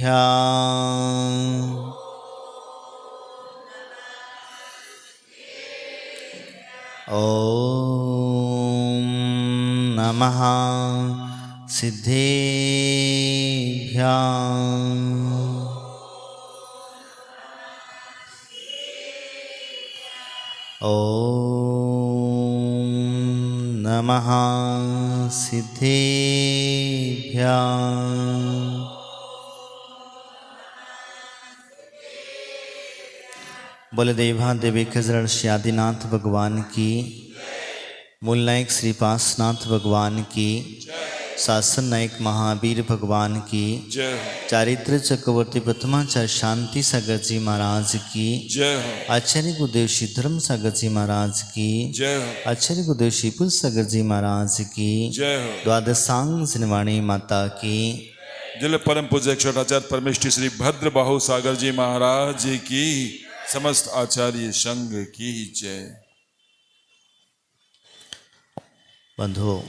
ॐ नमः सिद्धेभ्यां। ॐ नमः सिद्धेभ्यां। बोले देवादेवी खजरण श्री आदिनाथ भगवान की, मूल नायक श्री पासनाथ भगवान की, शासन नायक महावीर भगवान की, चारित्र चक्रवर्ती प्रथमाचार्य शांति सागर जी महाराज की, आचार्य गुरुदेव श्री धर्म सागर जी महाराज की, आचार्य गुरुदेव श्री पुल सागर जी महाराज की, द्वादशांग सिनवाणी माता की, जिले परम पूज्य छोटाचार्य परमेष्ठी श्री भद्र बाहु सागर जी महाराज जी की, समस्त आचार्य संघ की जय। बंधुओं,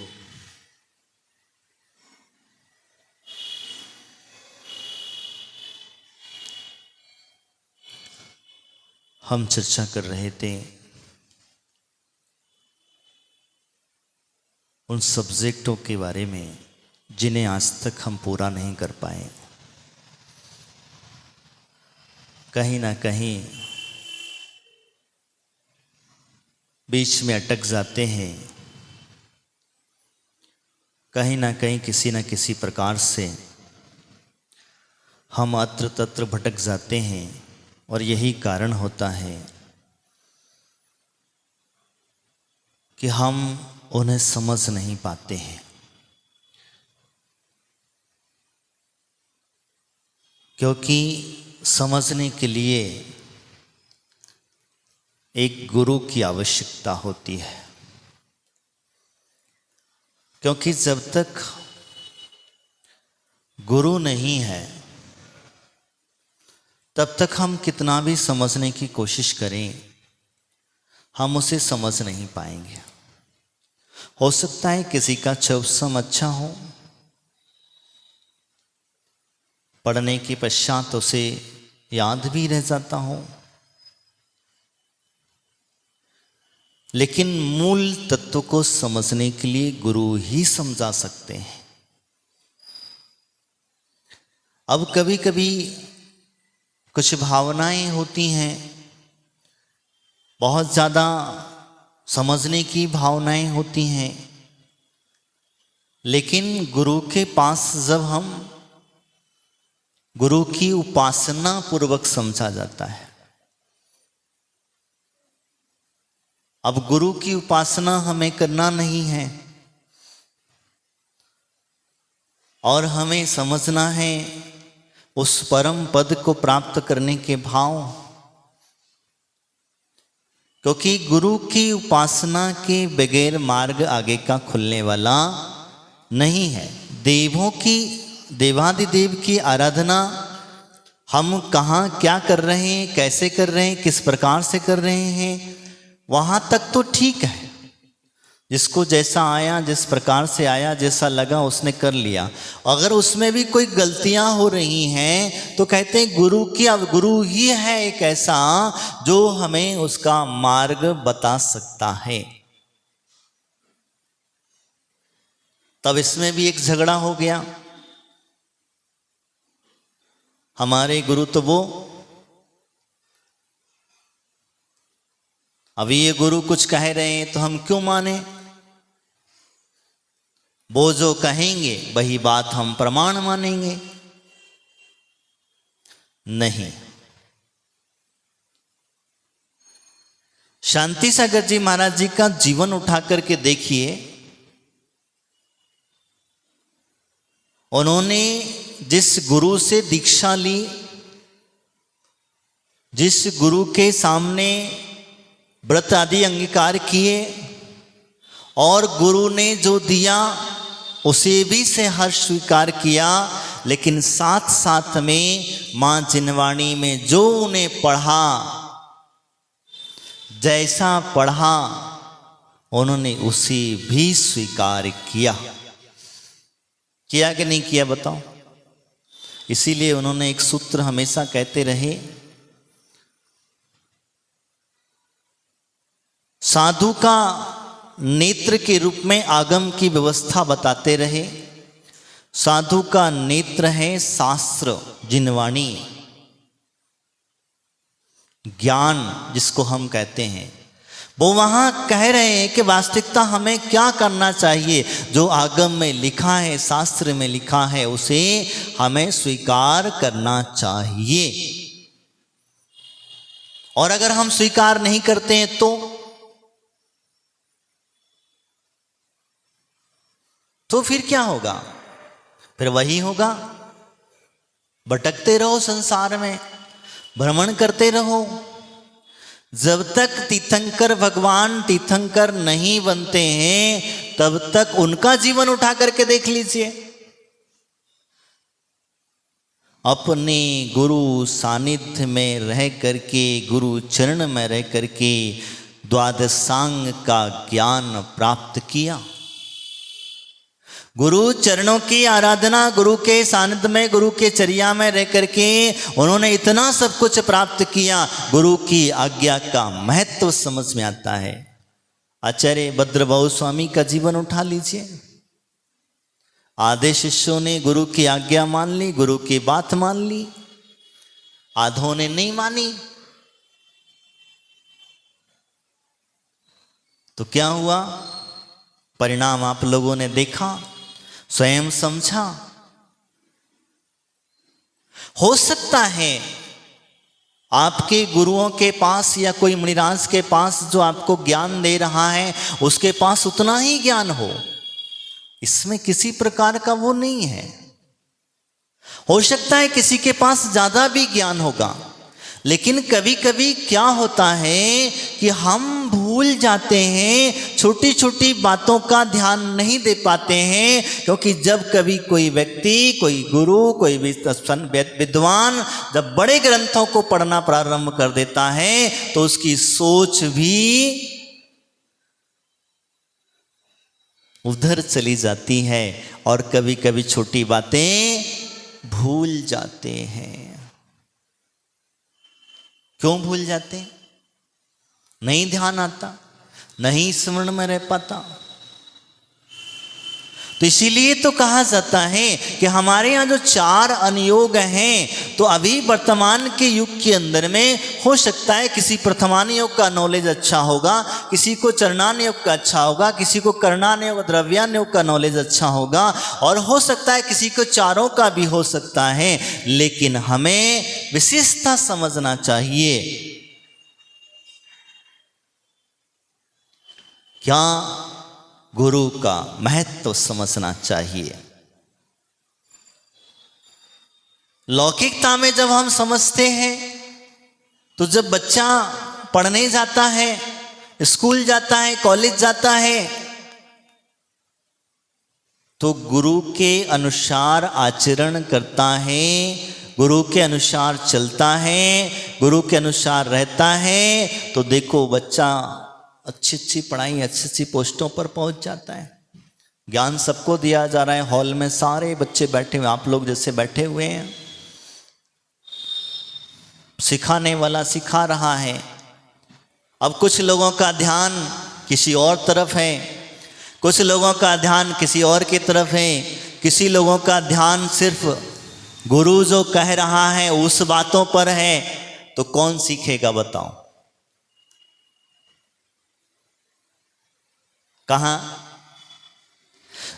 हम चर्चा कर रहे थे उन सब्जेक्टों के बारे में जिन्हें आज तक हम पूरा नहीं कर पाए। कहीं ना कहीं बीच में अटक जाते हैं, कहीं ना कहीं किसी न किसी प्रकार से हम अत्र तत्र भटक जाते हैं और यही कारण होता है कि हम उन्हें समझ नहीं पाते हैं। क्योंकि समझने के लिए एक गुरु की आवश्यकता होती है। क्योंकि जब तक गुरु नहीं है तब तक हम कितना भी समझने की कोशिश करें, हम उसे समझ नहीं पाएंगे। हो सकता है किसी का चौसम अच्छा हो, पढ़ने के पश्चात उसे याद भी रह जाता हो, लेकिन मूल तत्व को समझने के लिए गुरु ही समझा सकते हैं। अब कभी कभी कुछ भावनाएं होती हैं, बहुत ज़्यादा समझने की भावनाएं होती हैं, लेकिन गुरु के पास जब हम गुरु की उपासना पूर्वक समझा जाता है। अब गुरु की उपासना हमें करना नहीं है और हमें समझना है उस परम पद को प्राप्त करने के भाव। क्योंकि गुरु की उपासना के बगैर मार्ग आगे का खुलने वाला नहीं है। देवों की, देवादिदेव की आराधना हम कहाँ क्या कर रहे हैं, कैसे कर रहे हैं, किस प्रकार से कर रहे हैं, वहाँ तक तो ठीक है। जिसको जैसा आया, जिस प्रकार से आया, जैसा लगा उसने कर लिया। अगर उसमें भी कोई गलतियां हो रही हैं तो कहते हैं गुरु की, अब गुरु ही है एक ऐसा जो हमें उसका मार्ग बता सकता है। तब इसमें भी एक झगड़ा हो गया। हमारे गुरु तो वो, अभी ये गुरु कुछ कह रहे हैं तो हम क्यों माने? वो जो कहेंगे वही बात हम प्रमाण मानेंगे। नहीं, शांति सागर जी महाराज जी का जीवन उठा करके देखिए। उन्होंने जिस गुरु से दीक्षा ली, जिस गुरु के सामने व्रत आदि अंगीकार किए और गुरु ने जो दिया उसे भी से हर्ष स्वीकार किया, लेकिन साथ साथ में मां जिनवाणी में जो उन्हें पढ़ा, जैसा पढ़ा उन्होंने उसे भी स्वीकार किया। किया कि नहीं किया बताओ? इसीलिए उन्होंने एक सूत्र हमेशा कहते रहे, साधु का नेत्र के रूप में आगम की व्यवस्था बताते रहे। साधु का नेत्र है शास्त्र, जिनवाणी, ज्ञान जिसको हम कहते हैं। वो वहां कह रहे हैं कि वास्तविकता हमें क्या करना चाहिए। जो आगम में लिखा है, शास्त्र में लिखा है, उसे हमें स्वीकार करना चाहिए। और अगर हम स्वीकार नहीं करते हैं तो फिर क्या होगा? फिर वही होगा, भटकते रहो संसार में, भ्रमण करते रहो। जब तक तीर्थंकर भगवान तीर्थंकर नहीं बनते हैं तब तक उनका जीवन उठा करके देख लीजिए। अपने गुरु सानिध्य में रह करके, गुरु चरण में रह करके द्वादशांग का ज्ञान प्राप्त किया। गुरु चरणों की आराधना, गुरु के सानिध्य में, गुरु के चर्या में रह करके उन्होंने इतना सब कुछ प्राप्त किया। गुरु की आज्ञा का महत्व समझ में आता है। आचार्य भद्रबाहु स्वामी का जीवन उठा लीजिए। आधे शिष्यों ने गुरु की आज्ञा मान ली, गुरु की बात मान ली, आधों ने नहीं मानी। तो क्या हुआ? परिणाम आप लोगों ने देखा, स्वयं समझा। हो सकता है आपके गुरुओं के पास या कोई मुनिराज के पास जो आपको ज्ञान दे रहा है उसके पास उतना ही ज्ञान हो, इसमें किसी प्रकार का वो नहीं है। हो सकता है किसी के पास ज्यादा भी ज्ञान होगा, लेकिन कभी कभी क्या होता है कि हम भूल जाते हैं, छोटी छोटी बातों का ध्यान नहीं दे पाते हैं। क्योंकि जब कभी कोई व्यक्ति, कोई गुरु, कोई विद्वान जब बड़े ग्रंथों को पढ़ना प्रारंभ कर देता है तो उसकी सोच भी उधर चली जाती है और कभी कभी छोटी बातें भूल जाते हैं। क्यों भूल जाते हैं? नहीं ध्यान आता, नहीं स्मरण में रह पाता। तो इसीलिए तो कहा जाता है कि हमारे यहाँ जो 4 अनुयोग हैं, तो अभी वर्तमान के युग के अंदर में हो सकता है किसी प्रथमान योग का नॉलेज अच्छा होगा, किसी को चरणान योग का अच्छा होगा, किसी को करणान योग, द्रव्यान योग का नॉलेज अच्छा होगा, और हो सकता है किसी को चारों का भी हो सकता है। लेकिन हमें विशेषता समझना चाहिए। क्या? गुरु का महत्व समझना चाहिए। लौकिकता में जब हम समझते हैं तो जब बच्चा पढ़ने जाता है, स्कूल जाता है, कॉलेज जाता है, तो गुरु के अनुसार आचरण करता है, गुरु के अनुसार चलता है, गुरु के अनुसार रहता है, तो देखो बच्चा अच्छी अच्छी पढ़ाई, अच्छी अच्छी पोस्टों पर पहुंच जाता है। ज्ञान सबको दिया जा रहा है। हॉल में सारे बच्चे बैठे हुए, आप लोग जैसे बैठे हुए हैं, सिखाने वाला सिखा रहा है। अब कुछ लोगों का ध्यान किसी और तरफ है, कुछ लोगों का ध्यान किसी और की तरफ है, किसी लोगों का ध्यान सिर्फ गुरु जो कह रहा है उस बातों पर है। तो कौन सीखेगा बताओ? कहाँ?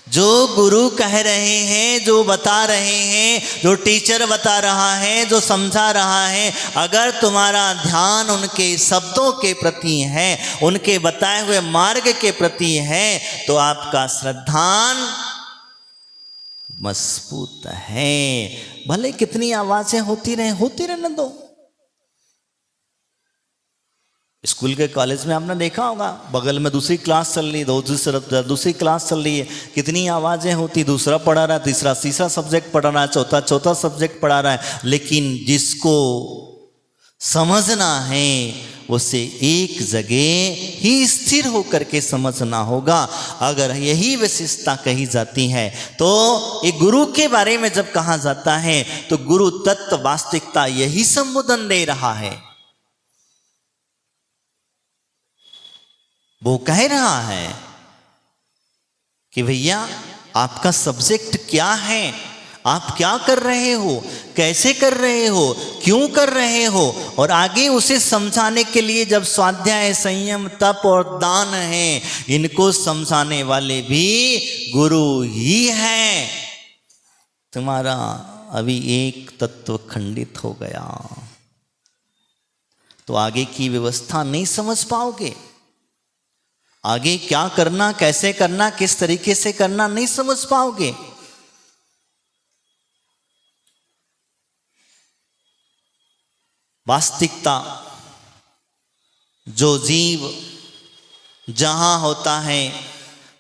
जो गुरु कह रहे हैं, जो बता रहे हैं, जो टीचर बता रहा है, जो समझा रहा है, अगर तुम्हारा ध्यान उनके शब्दों के प्रति है, उनके बताए हुए मार्ग के प्रति है, तो आपका श्रद्धान मजबूत है। भले कितनी आवाजें होती रहने दो। स्कूल के कॉलेज में आपने देखा होगा, बगल में दूसरी क्लास चल रही है, दूसरी क्लास चल रही है, कितनी आवाजें होती, दूसरा पढ़ा रहा है, तीसरा सब्जेक्ट पढ़ा रहा है, चौथा सब्जेक्ट पढ़ा रहा है। लेकिन जिसको समझना है उसे एक जगह ही स्थिर होकर के समझना होगा। अगर यही विशेषता कही जाती है तो एक गुरु के बारे में जब कहा जाता है तो गुरु तत्व वास्तविकता यही संबोधन दे रहा है। वो कह रहा है कि भैया आपका सब्जेक्ट क्या है, आप क्या कर रहे हो, कैसे कर रहे हो, क्यों कर रहे हो, और आगे उसे समझाने के लिए जब स्वाध्याय, संयम, तप और दान है, इनको समझाने वाले भी गुरु ही हैं। तुम्हारा अभी एक तत्व खंडित हो गया तो आगे की व्यवस्था नहीं समझ पाओगे। आगे क्या करना, कैसे करना, किस तरीके से करना नहीं समझ पाओगे। वास्तविकता जो जीव जहां होता है,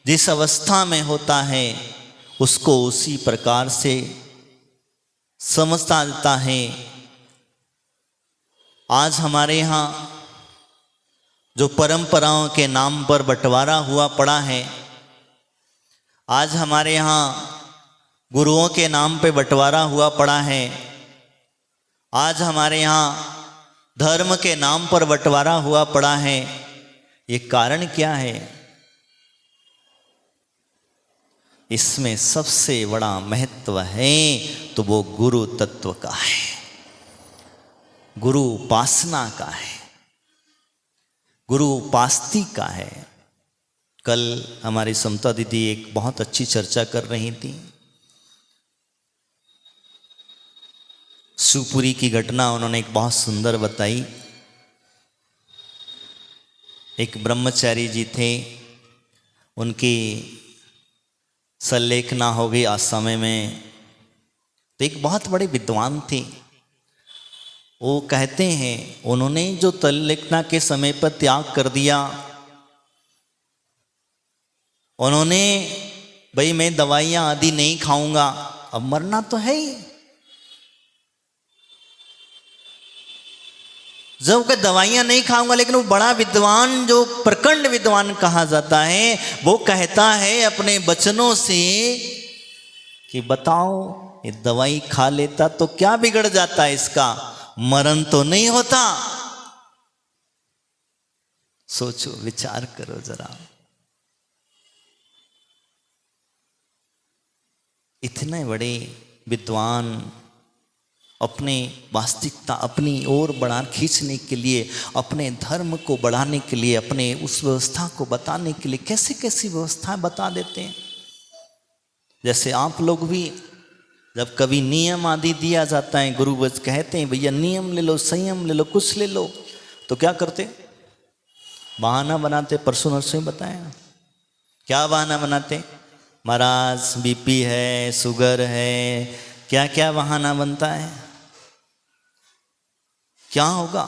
जिस अवस्था में होता है, उसको उसी प्रकार से समझता देता है। आज हमारे यहाँ जो परंपराओं के नाम पर बंटवारा हुआ पड़ा है, आज हमारे यहाँ गुरुओं के नाम पे बंटवारा हुआ पड़ा है, आज हमारे यहाँ धर्म के नाम पर बंटवारा हुआ पड़ा है। ये कारण क्या है? इसमें सबसे बड़ा महत्व है तो वो गुरु तत्व का है, गुरु उपासना का है, गुरु उपास्ति का है। कल हमारी समता दीदी एक बहुत अच्छी चर्चा कर रही थी। शिवपुरी की घटना उन्होंने एक बहुत सुंदर बताई। एक ब्रह्मचारी जी थे, उनकी संलेखना हो गई आज समय में, तो एक बहुत बड़े विद्वान थे। वो कहते हैं उन्होंने जो तल्लेखना के समय पर त्याग कर दिया, उन्होंने भाई मैं दवाइयाँ आदि नहीं खाऊंगा, अब मरना तो है ही। जब कि दवाइयाँ नहीं खाऊंगा, लेकिन वो बड़ा विद्वान, जो प्रखंड विद्वान कहा जाता है, वो कहता है अपने बचनों से कि बताओ ये दवाई खा लेता तो क्या बिगड़ जाता है, इसका मरण तो नहीं होता। सोचो, विचार करो जरा। इतने बड़े विद्वान अपने वास्तविकता अपनी ओर बढ़ा खींचने के लिए, अपने धर्म को बढ़ाने के लिए, अपने उस व्यवस्था को बताने के लिए कैसी कैसी व्यवस्थाएं बता देते हैं। जैसे आप लोग भी जब कभी नियम आदि दिया जाता है, गुरु बस कहते हैं भैया नियम ले लो, संयम ले लो, कुछ ले लो, तो क्या करते? बहाना बनाते। परसों नरसों में बताया क्या बहाना बनाते। महाराज बीपी है, शुगर है, क्या क्या बहाना बनता है। क्या होगा?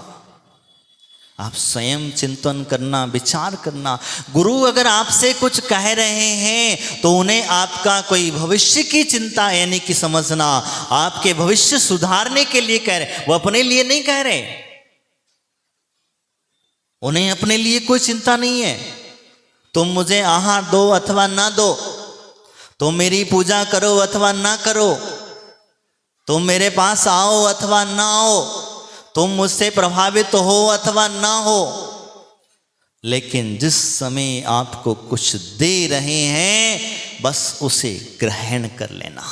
आप स्वयं चिंतन करना, विचार करना। गुरु अगर आपसे कुछ कह रहे हैं तो उन्हें आपका कोई भविष्य की चिंता यानी कि समझना, आपके भविष्य सुधारने के लिए कह रहे, वो अपने लिए नहीं कह रहे। उन्हें अपने लिए कोई चिंता नहीं है। तुम मुझे आहार दो अथवा ना दो, तुम मेरी पूजा करो अथवा ना करो, तुम मेरे पास आओ अथवा ना आओ, तुम मुझसे प्रभावित हो अथवा ना हो, लेकिन जिस समय आपको कुछ दे रहे हैं बस उसे ग्रहण कर लेना।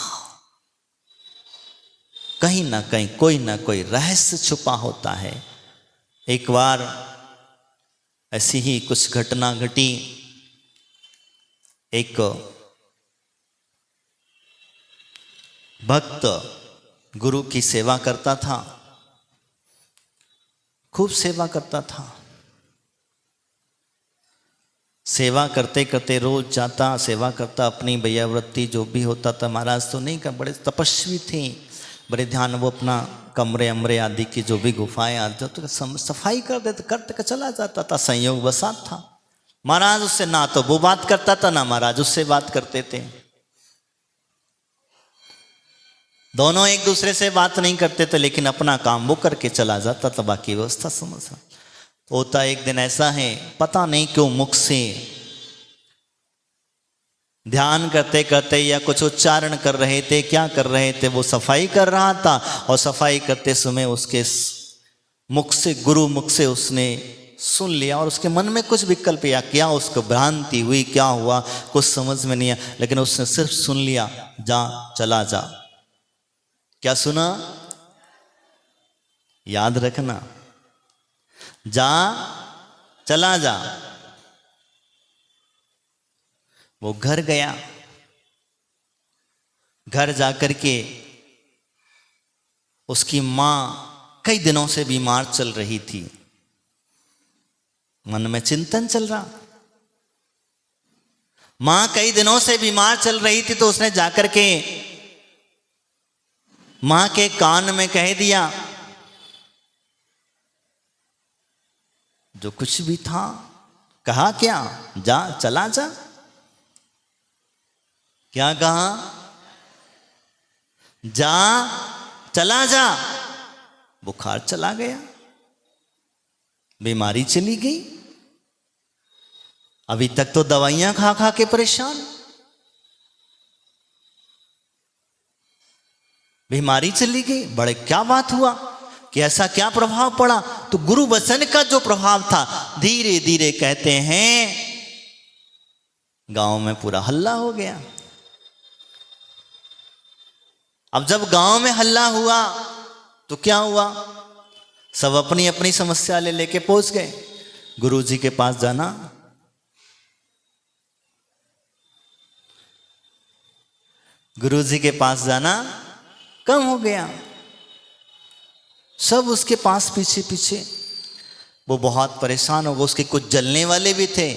कहीं ना कहीं कोई ना कोई रहस्य छुपा होता है। एक बार ऐसी ही कुछ घटना घटी। एक भक्त गुरु की सेवा करता था, खूब सेवा करता था। सेवा करते करते रोज जाता, सेवा करता, अपनी भैयावृत्ति जो भी होता था। महाराज तो नहीं कर, बड़े तपस्वी थे, बड़े ध्यान। वो अपना कमरे अमरे आदि की जो भी गुफाएं आती तो सफाई कर देते, करते चला जाता था। संयोग बसात था। महाराज उससे ना तो वो बात करता था, ना महाराज उससे बात करते थे। दोनों एक दूसरे से बात नहीं करते थे, लेकिन अपना काम वो करके चला जाता था, बाकी व्यवस्था समझा। होता एक दिन ऐसा है, पता नहीं क्यों मुख से ध्यान करते करते या कुछ उच्चारण कर रहे थे, क्या कर रहे थे, वो सफाई कर रहा था, और सफाई करते समय उसके मुख से, गुरु मुख से उसने सुन लिया, और उसके मन में कुछ विकल्प या क्या उसको भ्रांति हुई, क्या हुआ कुछ समझ में नहीं आया, लेकिन उसने सिर्फ सुन लिया, जा चला जा। क्या सुना? याद रखना, जा चला जा। वो घर गया, घर जाकर के उसकी मां कई दिनों से बीमार चल रही थी, मन में चिंतन चल रहा। मां कई दिनों से बीमार चल रही थी, तो उसने जाकर के मां के कान में कह दिया, जो कुछ भी था। कहा क्या? जा चला जा। क्या कहा? जा चला जा। बुखार चला गया, बीमारी चली गई। अभी तक तो दवाइयां खा खा के परेशान, बीमारी चली गई। बड़े क्या बात हुआ कि ऐसा क्या प्रभाव पड़ा? तो गुरु वचन का जो प्रभाव था, धीरे धीरे कहते हैं गांव में पूरा हल्ला हो गया। अब जब गांव में हल्ला हुआ तो क्या हुआ? सब अपनी अपनी समस्या ले लेके पहुंच गए। गुरुजी के पास जाना, गुरुजी के पास जाना कम हो गया। सब उसके पास पीछे पीछे। वो बहुत परेशान हो गया। उसके कुछ जलने वाले भी थे।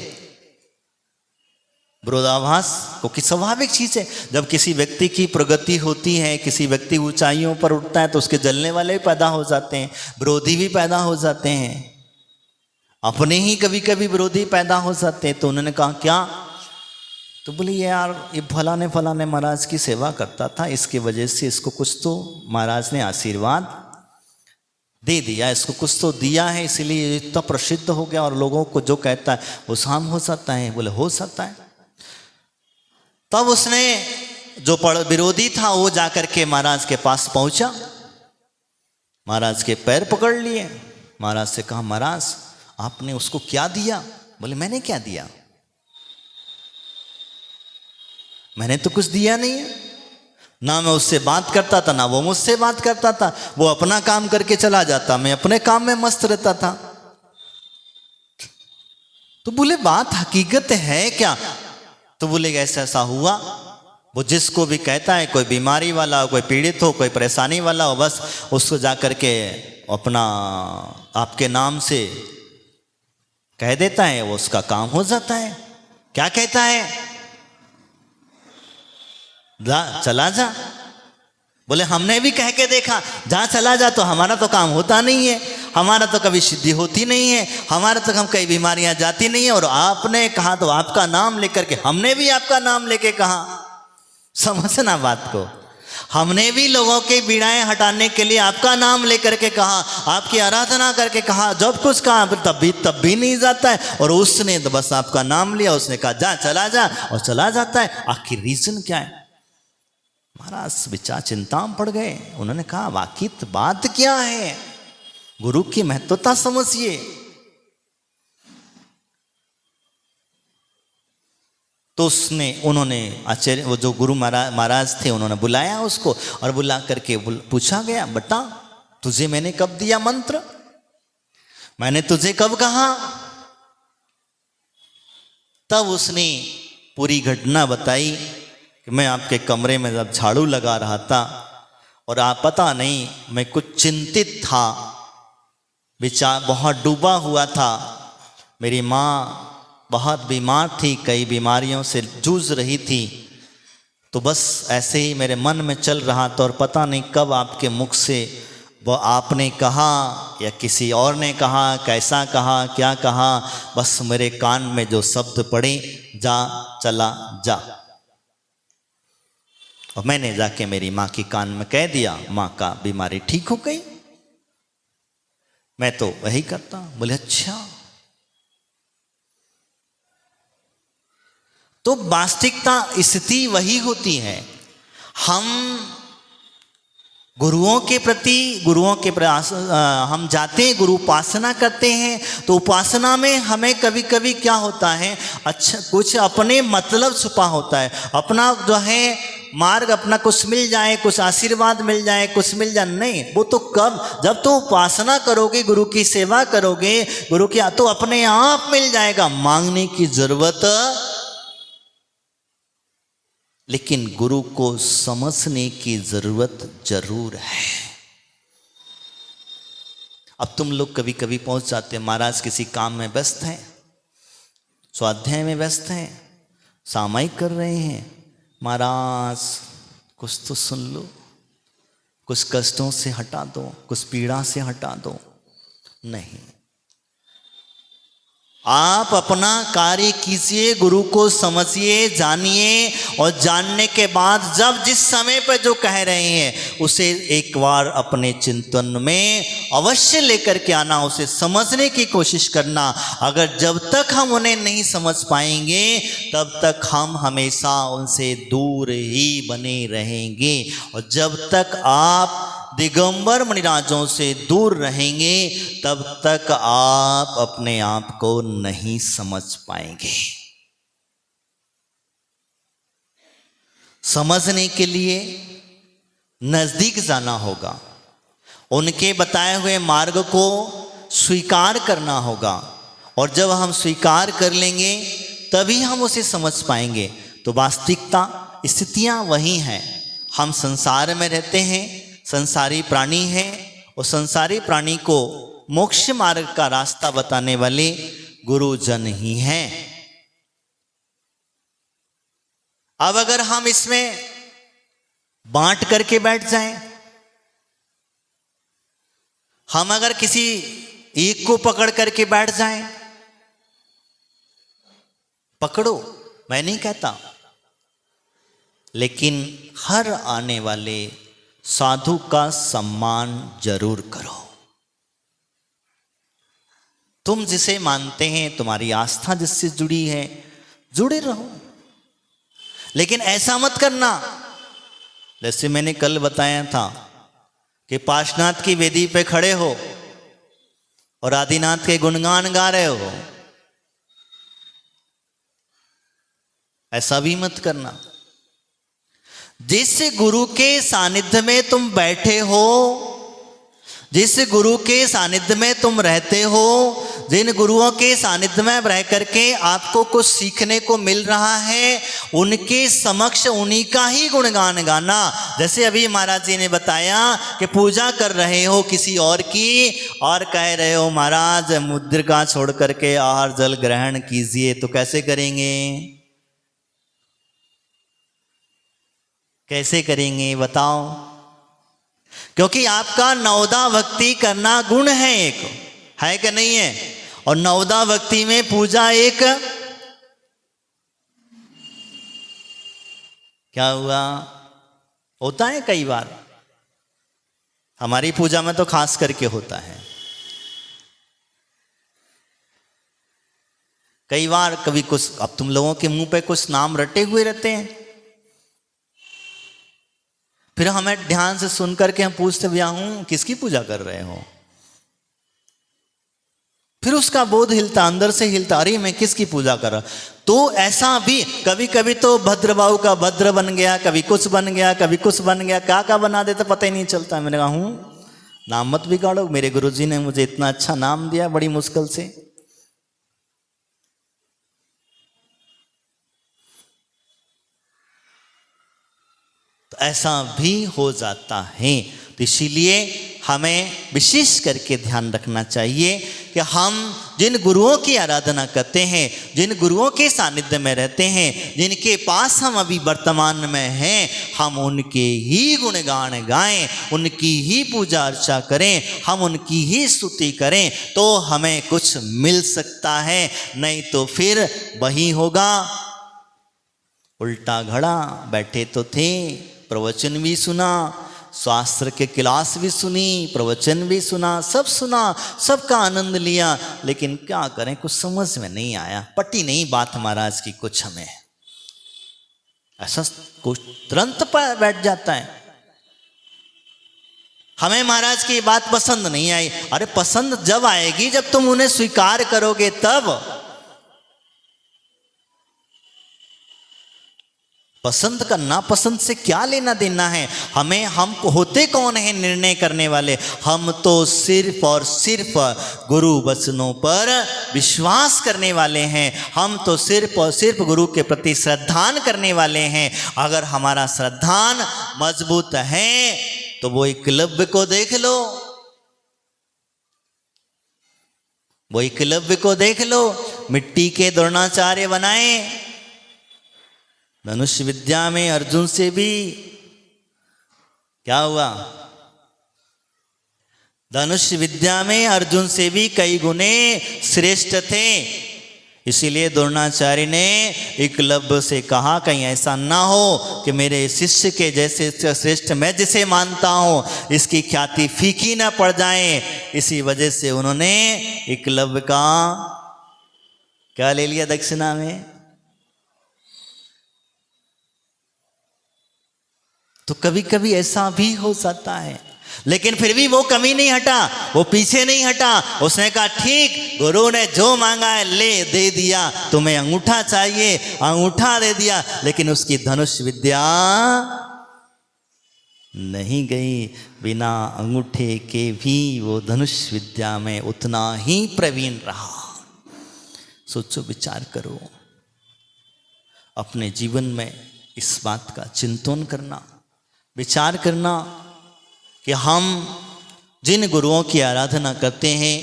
विरोधाभास को कि स्वाभाविक चीज है, जब किसी व्यक्ति की प्रगति होती है, किसी व्यक्ति ऊंचाइयों पर उठता है, तो उसके जलने वाले भी पैदा हो जाते हैं, विरोधी भी पैदा हो जाते हैं, अपने ही कभी कभी विरोधी पैदा हो जाते हैं। तो उन्होंने कहा क्या? तो बोले यार, ये फलाने फलाने महाराज की सेवा करता था, इसकी वजह से इसको कुछ तो महाराज ने आशीर्वाद दे दिया, इसको कुछ तो दिया है, इसलिए इतना प्रसिद्ध हो गया, और लोगों को जो कहता है वो शाम हो सकता है। बोले हो सकता है। तब उसने जो विरोधी था वो जाकर के महाराज के पास पहुंचा, महाराज के पैर पकड़ लिए, महाराज से कहा, महाराज आपने उसको क्या दिया? बोले मैंने क्या दिया? मैंने तो कुछ दिया नहीं है। ना मैं उससे बात करता था, ना वो मुझसे बात करता था। वो अपना काम करके चला जाता, मैं अपने काम में मस्त रहता था। तो बोले बात हकीकत है क्या? तो बोले ऐसा ऐसा हुआ। वो जिसको भी कहता है, कोई बीमारी वाला हो, कोई पीड़ित हो, कोई परेशानी वाला हो, बस उसको जाकर के अपना आपके नाम से कह देता है, वो उसका काम हो जाता है। क्या कहता है? जा चला जा। बोले हमने भी कह के देखा, जा चला जा, तो हमारा तो काम होता नहीं है, हमारा तो कभी सिद्धि होती नहीं है, हमारा तो हम कई बीमारियां जाती नहीं है। और आपने कहा तो आपका नाम लेकर के, हमने भी आपका नाम लेके कहा। समझना बात को, हमने भी लोगों के पीड़ाएं हटाने के लिए आपका नाम लेकर के कहा, आपकी आराधना करके कहा, जब कुछ कहा तब भी नहीं जाता है। और उसने तो बस आपका नाम लिया, उसने कहा जा चला जा, और चला जाता है। आखिर रीजन क्या है? महाराज विचार चिंता में पड़ गए। उन्होंने कहा वाकई बात क्या है? गुरु की महत्वता समझिए। तो उन्होंने आचार्य, वो जो गुरु महाराज थे, उन्होंने बुलाया उसको, और बुला करके पूछा गया, बेटा तुझे मैंने कब दिया मंत्र? मैंने तुझे कब कहा? तब उसने पूरी घटना बताई कि मैं आपके कमरे में जब झाड़ू लगा रहा था, और आप पता नहीं मैं कुछ चिंतित था, विचार बहुत डूबा हुआ था। मेरी माँ बहुत बीमार थी, कई बीमारियों से जूझ रही थी। तो बस ऐसे ही मेरे मन में चल रहा था, और पता नहीं कब आपके मुख से वो आपने कहा या किसी और ने कहा, कैसा कहा, क्या कहा, बस मेरे कान में जो शब्द पड़े, जा चला जा। और मैंने जाके मेरी माँ के कान में कह दिया, माँ का बीमारी ठीक हो गई। मैं तो वही करता हूं। बोले अच्छा। तो वास्तविकता स्थिति वही होती है। हम गुरुओं के प्रति प्रयास हम जाते हैं, गुरु उपासना करते हैं, तो उपासना में हमें कभी कभी क्या होता है, अच्छा कुछ अपने मतलब छुपा होता है, अपना जो है मार्ग अपना कुछ मिल जाए, कुछ आशीर्वाद मिल जाए, कुछ मिल जाए, नहीं, वो तो कब, जब तो उपासना करोगे, गुरु की सेवा करोगे, गुरु की, तो अपने आप मिल जाएगा, मांगने की जरूरत। लेकिन गुरु को समझने की जरूरत जरूर है। अब तुम लोग कभी कभी पहुंच जाते हैं, महाराज किसी काम में व्यस्त हैं, स्वाध्याय में व्यस्त हैं, सामायिक कर रहे हैं, महाराज कुछ तो सुन लो, कुछ कष्टों से हटा दो, कुछ पीड़ा से हटा दो। नहीं, आप अपना कार्य कीजिए, गुरु को समझिए, जानिए, और जानने के बाद जब जिस समय पर जो कह रहे हैं उसे एक बार अपने चिंतन में अवश्य लेकर के आना, उसे समझने की कोशिश करना। अगर जब तक हम उन्हें नहीं समझ पाएंगे तब तक हम हमेशा उनसे दूर ही बने रहेंगे। और जब तक आप दिगंबर मुनिराजों से दूर रहेंगे तब तक आप अपने आप को नहीं समझ पाएंगे। समझने के लिए नजदीक जाना होगा, उनके बताए हुए मार्ग को स्वीकार करना होगा, और जब हम स्वीकार कर लेंगे तभी हम उसे समझ पाएंगे। तो वास्तविकता स्थितियां वही हैं। हम संसार में रहते हैं, संसारी प्राणी हैं, और संसारी प्राणी को मोक्ष मार्ग का रास्ता बताने वाले गुरुजन ही हैं। अब अगर हम इसमें बांट करके बैठ जाएं, हम अगर किसी एक को पकड़ करके बैठ जाएं, पकड़ो, मैं नहीं कहता, लेकिन हर आने वाले साधु का सम्मान जरूर करो। तुम जिसे मानते हैं, तुम्हारी आस्था जिससे जुड़ी है, जुड़े रहो, लेकिन ऐसा मत करना जैसे मैंने कल बताया था कि पार्श्वनाथ की वेदी पे खड़े हो और आदिनाथ के गुणगान गा रहे हो। ऐसा भी मत करना। जिस गुरु के सानिध्य में तुम बैठे हो, जिस गुरु के सानिध्य में तुम रहते हो, जिन गुरुओं के सानिध्य में रह करके आपको कुछ सीखने को मिल रहा है, उनके समक्ष उन्हीं का ही गुणगान गाना। जैसे अभी महाराज जी ने बताया कि पूजा कर रहे हो किसी और की और कह रहे हो महाराज मुद्रिका छोड़ करके आहार जल ग्रहण कीजिए, तो कैसे करेंगे? कैसे करेंगे बताओ? क्योंकि आपका नवदा भक्ति करना गुण है, एक है कि नहीं है? और नवदा भक्ति में पूजा एक क्या हुआ होता है, कई बार हमारी पूजा में तो खास करके होता है। कई बार कभी कुछ, अब तुम लोगों के मुंह पे कुछ नाम रटे हुए रहते हैं, फिर हमें ध्यान से सुन करके हम पूछते भैया हूं किसकी पूजा कर रहे हो? फिर उसका बोध हिलता, अंदर से हिलता, अरे मैं किसकी पूजा कर रहा। तो ऐसा भी कभी कभी तो भद्र बाबू का भद्र बन गया, कभी कुछ बन गया, कभी कुछ बन गया, क्या क्या बना देता पता ही नहीं चलता। मैंने कहा हूं नाम मत बिगाड़ो, मेरे गुरुजी ने मुझे इतना अच्छा नाम दिया बड़ी मुश्किल से। तो ऐसा भी हो जाता है। तो इसीलिए हमें विशेष करके ध्यान रखना चाहिए कि हम जिन गुरुओं की आराधना करते हैं, जिन गुरुओं के सानिध्य में रहते हैं, जिनके पास हम अभी वर्तमान में हैं, हम उनके ही गुणगान गाएं, उनकी ही पूजा अर्चा करें, हम उनकी ही स्तुति करें, तो हमें कुछ मिल सकता है। नहीं तो फिर वही होगा, उल्टा घड़ा, बैठे तो थे प्रवचन भी सुना, शास्त्र के क्लास भी सुनी, प्रवचन भी सुना, सबका आनंद लिया, लेकिन क्या करें, कुछ समझ में नहीं आया, पटी नहीं बात महाराज की कुछ हमें। ऐसा कुछ तुरंत पर बैठ जाता है, हमें महाराज की बात पसंद नहीं आई। अरे पसंद जब आएगी जब तुम उन्हें स्वीकार करोगे तब। पसंद का नापसंद से क्या लेना देना है हमें, हम होते कौन है निर्णय करने वाले। हम तो सिर्फ और सिर्फ गुरु वचनों पर विश्वास करने वाले हैं, हम तो सिर्फ और सिर्फ गुरु के प्रति श्रद्धान करने वाले हैं। अगर हमारा श्रद्धान मजबूत है तो वो एकलव्य को देख लो, वो एकलव्य को देख लो, मिट्टी के द्रोणाचार्य बनाए। धनुष विद्या में अर्जुन से भी क्या हुआ, धनुष विद्या में अर्जुन से भी कई गुने श्रेष्ठ थे। इसीलिए द्रोणाचार्य ने एकलव्य से कहा कहीं ऐसा ना हो कि मेरे शिष्य के जैसे श्रेष्ठ मैं जिसे मानता हूं इसकी ख्याति फीकी ना पड़ जाए। इसी वजह से उन्होंने एकलव्य का क्या ले लिया दक्षिणा में। तो कभी कभी ऐसा भी हो सकता है, लेकिन फिर भी वो कमी नहीं हटा, वो पीछे नहीं हटा। उसने कहा ठीक, गुरु ने जो मांगा है ले दे दिया, तुम्हें अंगूठा चाहिए अंगूठा दे दिया, लेकिन उसकी धनुष विद्या नहीं गई। बिना अंगूठे के भी वो धनुष विद्या में उतना ही प्रवीण रहा। सोचो, विचार करो, अपने जीवन में इस बात का चिंतन करना, विचार करना कि हम जिन गुरुओं की आराधना करते हैं,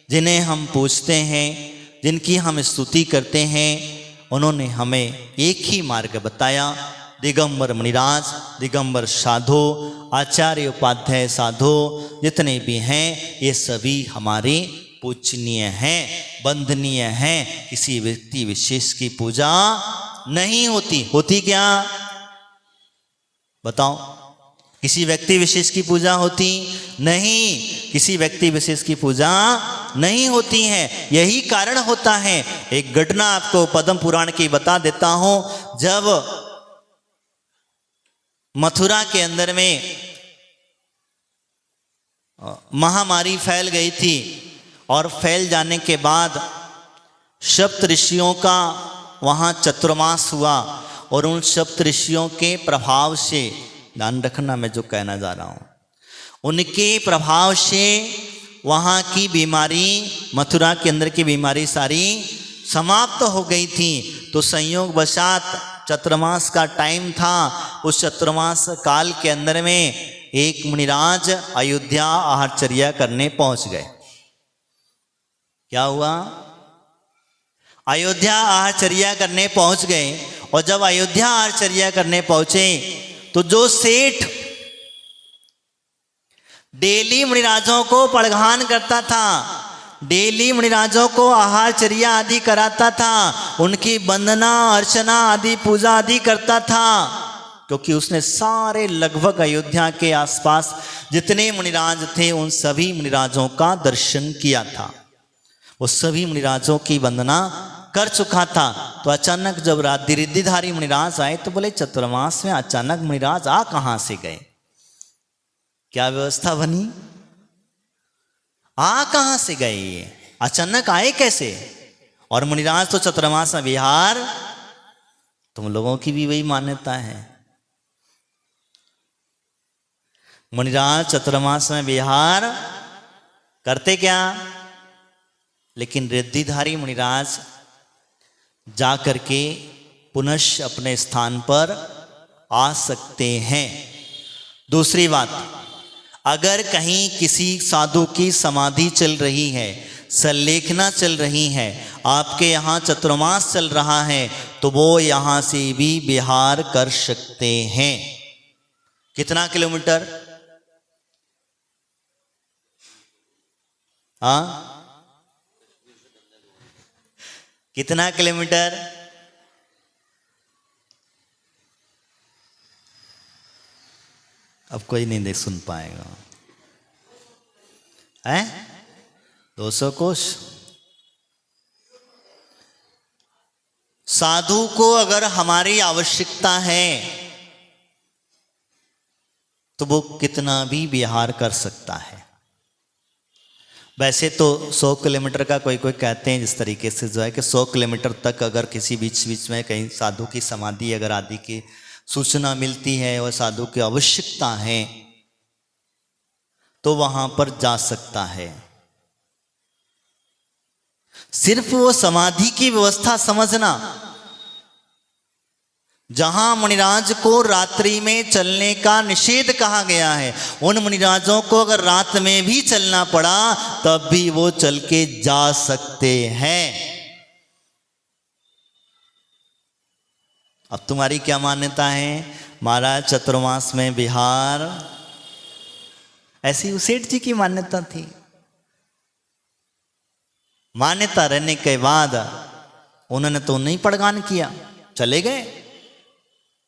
जिन्हें हम पूजते हैं, जिनकी हम स्तुति करते हैं, उन्होंने हमें एक ही मार्ग बताया। दिगंबर मुनिराज, दिगंबर साधु, आचार्य उपाध्याय साधु जितने भी हैं ये सभी हमारे पूजनीय हैं, वंदनीय हैं। किसी व्यक्ति विशेष की पूजा नहीं होती। होती क्या बताओ? किसी व्यक्ति विशेष की पूजा होती नहीं, किसी व्यक्ति विशेष की पूजा नहीं होती है। यही कारण होता है। एक घटना आपको पद्म पुराण की बता देता हूं। जब मथुरा के अंदर में महामारी फैल गई थी और फैल जाने के बाद सप्त ऋषियों का वहां चतुर्मास हुआ और उन सप्त ऋषियों के प्रभाव से, ध्यान रखना मैं जो कहना जा रहा हूं, उनके प्रभाव से वहाँ की बीमारी, मथुरा के अंदर की बीमारी सारी समाप्त हो गई थी। तो संयोगवशात चतुर्मास का टाइम था। उस चतुर्मास काल के अंदर में एक मुनिराज अयोध्या आहारचर्या करने पहुंच गए। क्या हुआ? अयोध्या आहारचर्या करने पहुंच गए। और जब अयोध्या आहारचर्या करने पहुंचे तो जो सेठ डेली मुनिराजों को पड़घान करता था, डेली मुनिराजों को आहारचर्या आदि कराता था, उनकी वंदना अर्चना आदि पूजा आदि करता था, क्योंकि उसने सारे लगभग अयोध्या के आसपास जितने मुनिराज थे उन सभी मुनिराजों का दर्शन किया था। वो सभी मुनिराजों की वंदना कर चुका था। तो अचानक जब रिद्धिधारी मुनिराज आए तो बोले, चतुर्मास में अचानक मुनिराज आ कहां से गए? क्या व्यवस्था बनी? आ कहां से गए? ये अचानक आए कैसे? और मुनिराज तो चतुर्मास में विहार, तुम लोगों की भी वही मान्यता है। मुनिराज चतुर्मास में विहार करते क्या? लेकिन रिद्धिधारी मुनिराज जा करके पुनः अपने स्थान पर आ सकते हैं। दूसरी बात, अगर कहीं किसी साधु की समाधि चल रही है, संलेखना चल रही है, आपके यहाँ चतुर्मास चल रहा है, तो वो यहाँ से भी विहार कर सकते हैं। कितना किलोमीटर? हाँ, कितना किलोमीटर? अब कोई नहीं देख सुन पाएगा। है 200 कोश। साधु को अगर हमारी आवश्यकता है तो वो कितना भी विहार कर सकता है। वैसे तो 100 किलोमीटर का कोई कोई कहते हैं जिस तरीके से जो है कि 100 किलोमीटर तक अगर किसी बीच बीच में कहीं साधु की समाधि अगर आदि की सूचना मिलती है और साधु की आवश्यकता है तो वहां पर जा सकता है। सिर्फ वो समाधि की व्यवस्था समझना। जहां मुनिराज को रात्रि में चलने का निषेध कहा गया है, उन मुनिराजों को अगर रात में भी चलना पड़ा तब भी वो चल के जा सकते हैं। अब तुम्हारी क्या मान्यता है? महाराज चतुर्मास में विहार, ऐसी उसेठ जी की मान्यता थी। मान्यता रहने के बाद उन्होंने तो नहीं पड़गान किया, चले गए।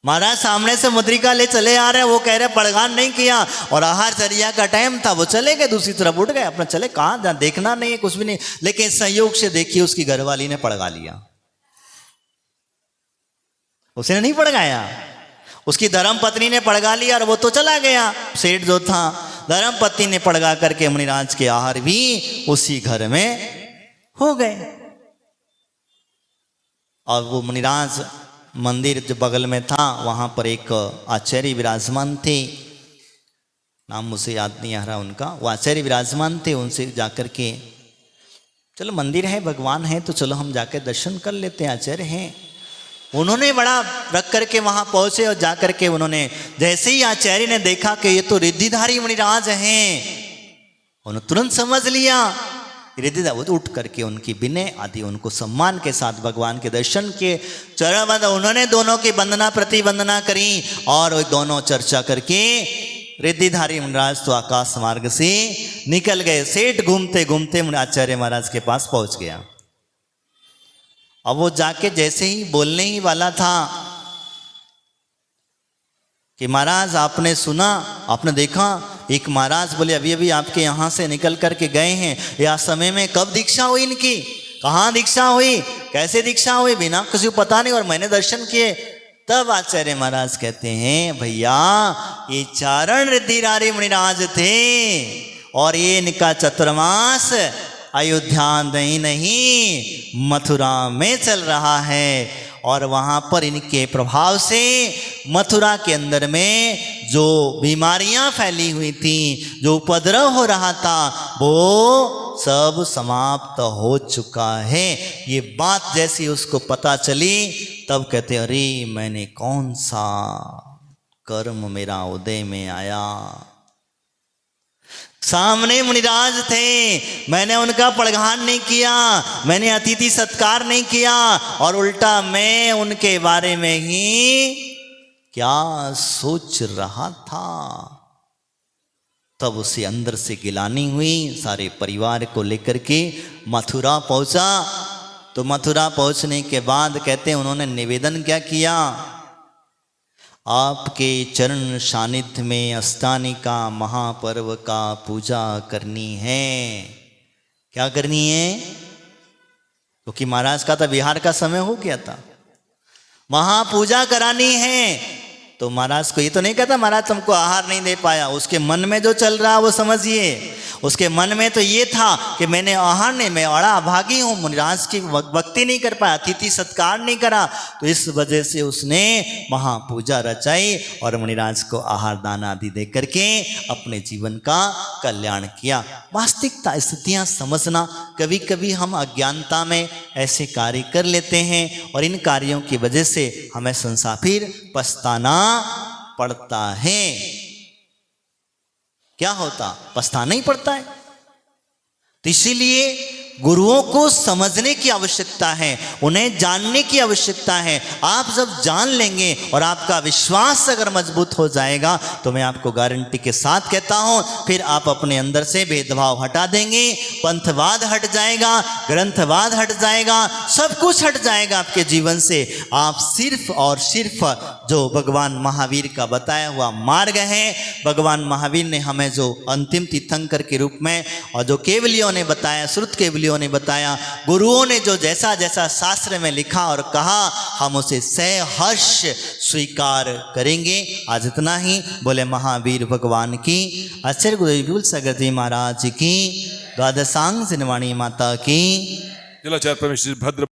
महाराज सामने से मुद्रिका ले चले आ रहे, वो कह रहे पड़गान नहीं किया, और आहार चर्या का टाइम था, वो चले गए, दूसरी तरफ उठ गए अपना, चले कहाँ, देखना नहीं है कुछ भी नहीं। लेकिन संयोग से देखिए उसकी घरवाली ने पड़गा लिया, उसने नहीं पड़गाया, उसकी धर्म पत्नी ने पड़गा लिया और वो तो चला गया। सेठ जो था धर्म पत्नी ने पड़गा करके मुनिराज के आहार भी उसी घर में हो गए। और वो मुनिराज मंदिर जो बगल में था वहां पर एक आचार्य विराजमान थे, नाम मुझे याद नहीं आ रहा उनका, वो आचार्य विराजमान थे। उनसे जाकर के चलो मंदिर है, भगवान है, तो चलो हम जाकर दर्शन कर लेते हैं, आचार्य हैं। उन्होंने बड़ा रख करके वहां पहुंचे और जाकर के उन्होंने जैसे ही आचार्य ने देखा कि ये तो रिद्धिधारी मुनिराज हैं, उन्होंने तुरंत समझ लिया रिद्धिधारी। वो तो उठ करके उनकी विनय आदि उनको सम्मान के साथ भगवान के दर्शन के चरणबंद, उन्होंने दोनों की वंदना प्रतिवंदना करी और वो दोनों चर्चा करके रिद्धिधारी मुनिराज तो आकाश मार्ग से निकल गए। सेठ घूमते घूमते आचार्य महाराज के पास पहुंच गया। अब वो जाके जैसे ही बोलने ही वाला था कि महाराज आपने सुना, आपने देखा, एक महाराज बोले अभी अभी आपके यहाँ से निकल करके गए हैं, या समय में कब दीक्षा हुई इनकी, कहाँ दीक्षा हुई, कैसे दीक्षा हुई, बिना किसी को पता नहीं, और मैंने दर्शन किए। तब आचार्य महाराज कहते हैं भैया ये चारण रिद्धिधारी मुनिराज थे और ये इनका चतुर्मास अयोध्या नहीं मथुरा में चल रहा है, और वहाँ पर इनके प्रभाव से मथुरा के अंदर में जो बीमारियां फैली हुई थी, जो उपद्रव हो रहा था, वो सब समाप्त हो चुका है। ये बात जैसी उसको पता चली तब कहते अरे मैंने कौन सा कर्म मेरा उदय में आया। सामने मुनिराज थे, मैंने उनका पड़गान नहीं किया, मैंने अतिथि सत्कार नहीं किया, और उल्टा मैं उनके बारे में ही क्या सोच रहा था। तब उसे अंदर से गिलानी हुई, सारे परिवार को लेकर के मथुरा पहुंचा। तो मथुरा पहुंचने के बाद कहते हैं उन्होंने निवेदन क्या किया, आपके चरण सानिध्य में अष्टानिका महापर्व का पूजा करनी है। क्या करनी है? क्योंकि महाराज का तो विहार का समय हो गया था, महापूजा करानी है। तो महाराज को ये तो नहीं कहता महाराज तुमको आहार नहीं दे पाया, उसके मन में जो चल रहा वो समझिए। उसके मन में तो ये था कि मैंने आहार नहीं, मैं बड़ा अभागी हूँ, मुनिराज की भक्ति नहीं कर पाया, अतिथि सत्कार नहीं करा, तो इस वजह से उसने महापूजा रचाई और मुनिराज को आहार दान आदि दे करके अपने जीवन का कल्याण किया। वास्तविकता स्थितियाँ समझना, कभी कभी हम अज्ञानता में ऐसे कार्य कर लेते हैं और इन कार्यों की वजह से हमें संसार फिर पछताना पड़ता है। क्या होता? पछताना ही पड़ता है। तो इसीलिए गुरुओं को समझने की आवश्यकता है, उन्हें जानने की आवश्यकता है। आप जब जान लेंगे और आपका विश्वास अगर मजबूत हो जाएगा तो मैं आपको गारंटी के साथ कहता हूं, फिर आप अपने अंदर से भेदभाव हटा देंगे, पंथवाद हट जाएगा, ग्रंथवाद हट जाएगा, सब कुछ हट जाएगा आपके जीवन से। आप सिर्फ और सिर्फ जो भगवान महावीर का बताया हुआ मार्ग है, भगवान महावीर ने हमें जो अंतिम तीर्थंकर के रूप में और जो केवलियों ने बताया, श्रुत केवलियों ने बताया, गुरुओं ने जो जैसा जैसा शास्त्र में लिखा और कहा, हम उसे सहर्ष स्वीकार करेंगे। आज इतना ही। बोले महावीर भगवान की, आचार्य गुरु विपुल सागर जी महाराज की, द्वादशांग जिनवाणी माता की। जिलाचार्य परमेश्वर भद्र